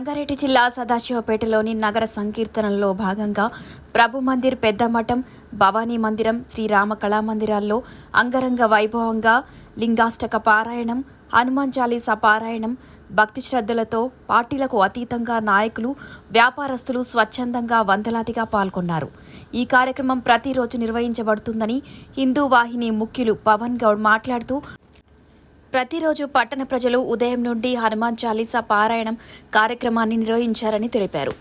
రంగారెడ్డి జిల్లా సదాశివపేటలోని నగర సంకీర్తనలో భాగంగా ప్రభు మందిర్ పెద్దమఠం, భవానీ మందిరం, శ్రీరామ కళామందిరాల్లో అంగరంగ వైభవంగా లింగాష్టక పారాయణం, హనుమాన్ చాలీసా పారాయణం, భక్తి శ్రద్ధలతో పార్టీలకు అతీతంగా నాయకులు, వ్యాపారస్తులు స్వచ్ఛందంగా వందలాదిగా పాల్గొన్నారు. ఈ కార్యక్రమం ప్రతిరోజు నిర్వహించబడుతుందని హిందూ వాహిని ముఖ్యులు పవన్ గౌడ్ మాట్లాడుతూ, ప్రతిరోజు పట్టణ ప్రజలు ఉదయం నుండి హనుమాన్ చాలీసా పారాయణం కార్యక్రమాన్ని నిర్వహించారని తెలిపారు.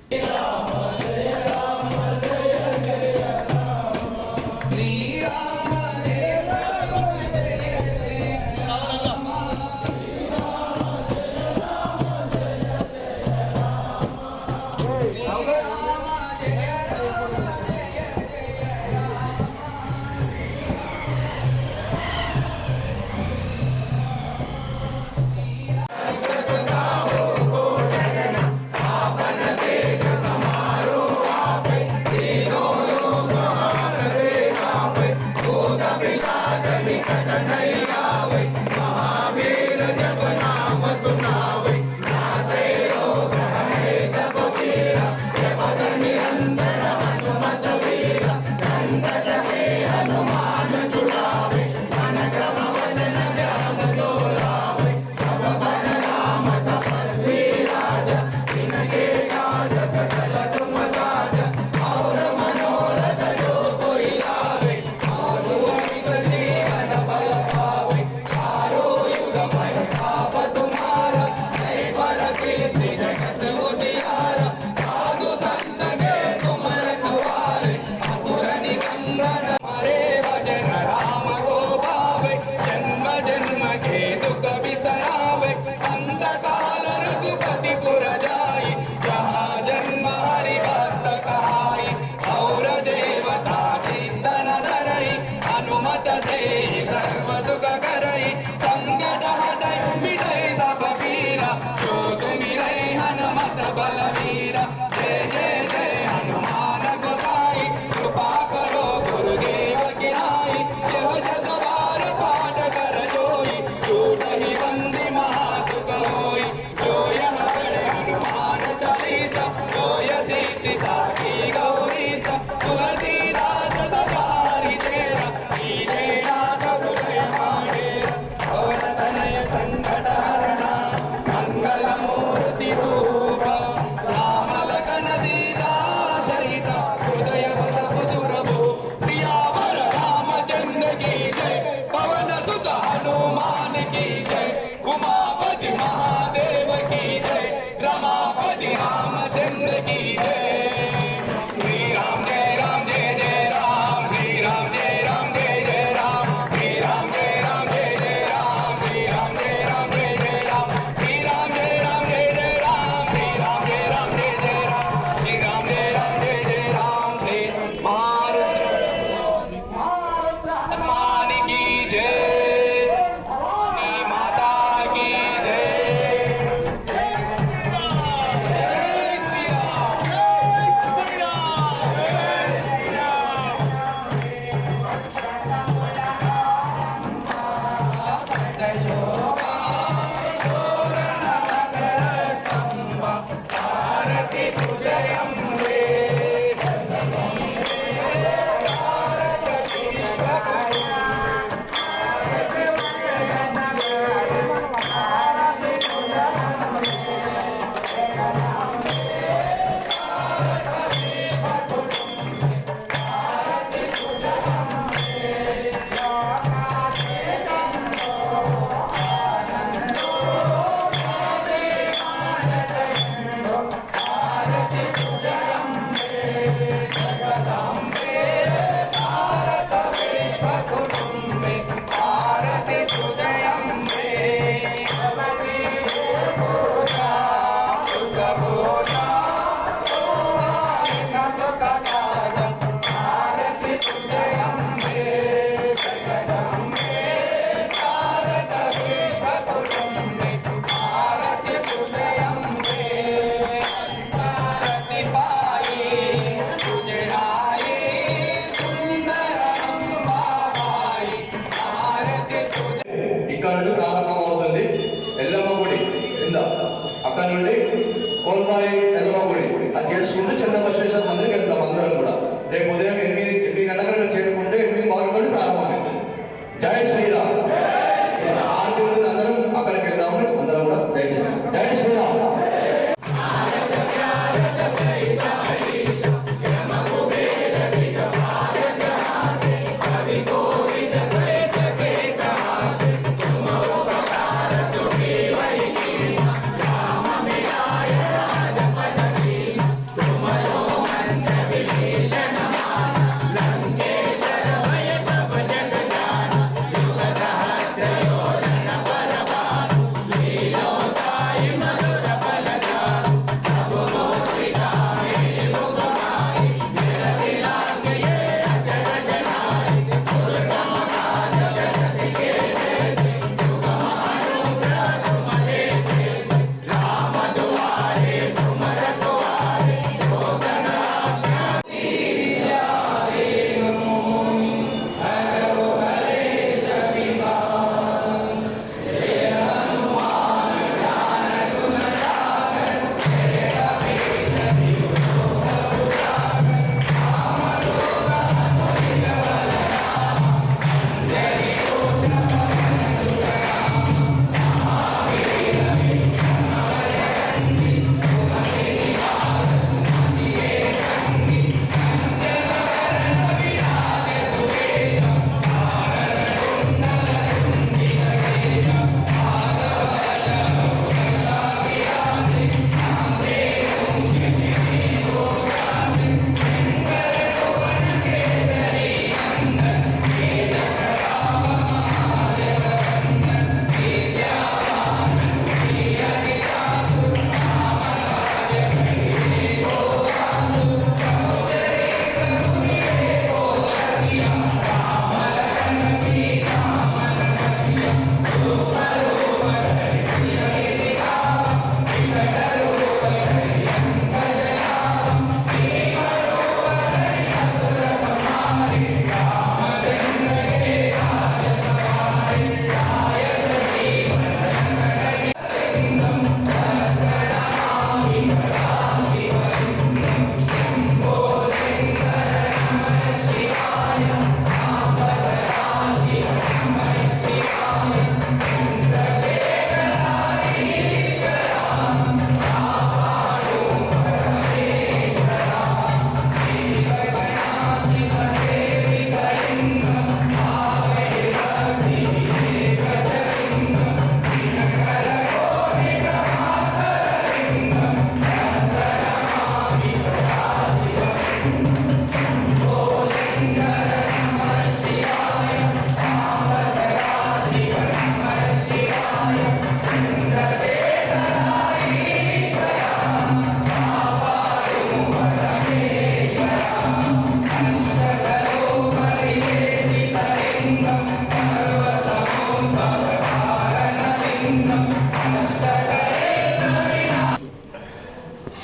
ఇక్కడ నుండి ప్రారంభమవుతుంది. ఎల్లమ్మ గుడి కింద, అక్కడ నుండి కోల్వాయి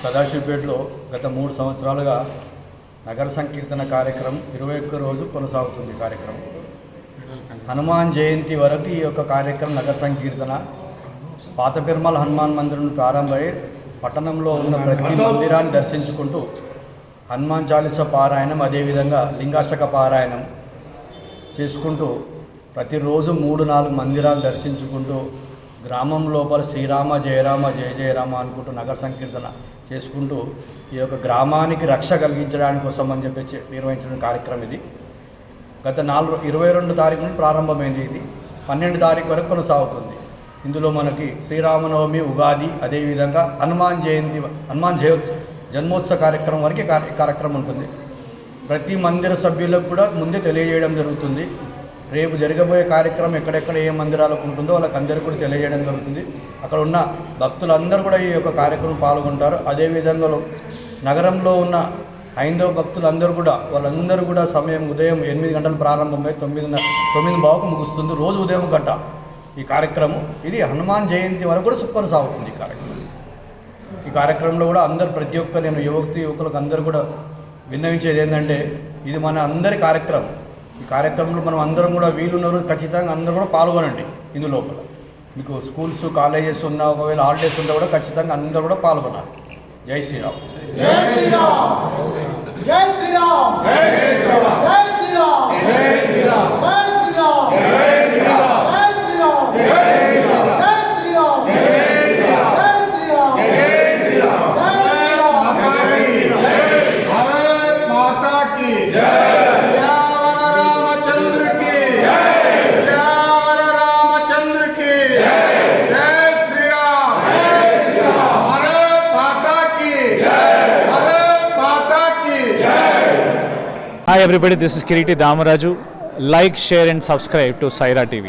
సదాశివపేటలో గత 3 సంవత్సరాలుగా నగర సంకీర్తన కార్యక్రమం 21 రోజు కొనసాగుతుంది. కార్యక్రమం హనుమాన్ జయంతి వరకు ఈ యొక్క కార్యక్రమం నగర సంకీర్తన పాత పెరుమల హనుమాన్ మందిరం ప్రారంభమై పట్టణంలో ఉన్న ప్రతి మందిరాన్ని దర్శించుకుంటూ హనుమాన్ చాలీస పారాయణం, అదేవిధంగా లింగాష్టక పారాయణం చేసుకుంటూ ప్రతిరోజు 3-4 మందిరాలు దర్శించుకుంటూ గ్రామం లోపల శ్రీరామ జయరామ జయ జయరామ అనుకుంటూ నగర సంకీర్తన చేసుకుంటూ ఈ యొక్క గ్రామానికి రక్ష కలిగించడానికి కోసం అని చెప్పి నిర్వహించిన కార్యక్రమం ఇది. గత 22 తారీఖు నుండి ప్రారంభమైంది. ఇది 12 తారీఖు వరకు కొనసాగుతుంది. ఇందులో మనకి శ్రీరామనవమి, ఉగాది, అదేవిధంగా హనుమాన్ జయంతి, జన్మోత్సవ కార్యక్రమం వరకు కార్యక్రమం ఉంటుంది. ప్రతి మందిర సభ్యులకు కూడా ముందే తెలియజేయడం జరుగుతుంది. రేపు జరగబోయే కార్యక్రమం ఎక్కడెక్కడ ఏ మందిరాలకు ఉంటుందో వాళ్ళకి అందరికీ కూడా తెలియజేయడం జరుగుతుంది. అక్కడ ఉన్న భక్తులందరూ కూడా ఈ యొక్క కార్యక్రమం పాల్గొంటారు. అదేవిధంగా నగరంలో ఉన్న హైందవ భక్తులందరూ కూడా వాళ్ళందరూ కూడా సమయం ఉదయం 8 గంటలు ప్రారంభమై 9:15 ముగుస్తుంది. రోజు ఉదయం గంట ఈ కార్యక్రమం. ఇది హనుమాన్ జయంతి వరకు కూడా కొనసాగుతుంది ఈ కార్యక్రమం. ఈ కార్యక్రమంలో కూడా ప్రతి ఒక్క నేను యువకులకు అందరూ కూడా విన్నవించేది ఏంటంటే, ఇది మన అందరి కార్యక్రమం. ఈ కార్యక్రమంలో మనం అందరం కూడా వీలున్నారు, ఖచ్చితంగా అందరూ కూడా పాల్గొనండి. ఇందులోపల మీకు స్కూల్స్, కాలేజెస్ ఉన్నా, ఒకవేళ హాలిడేస్ ఉన్నా కూడా ఖచ్చితంగా అందరూ కూడా పాల్గొనాలి. జై శ్రీరామ్. జై శ్రీరామ్. జై శ్రీరామ్. జై శ్రీరామ్. జై శ్రీరామ్. జై శ్రీరామ్. జై శ్రీరామ్. జై శ్రీరామ్. జై శ్రీరామ్. జై శ్రీరామ్. జై శ్రీరామ్. జై శ్రీరామ్. జై శ్రీరామ్. జై శ్రీరామ్. भारत माता की जय। Hi everybody, this is Kiriti Damaraju. Like, share and subscribe to Saira TV.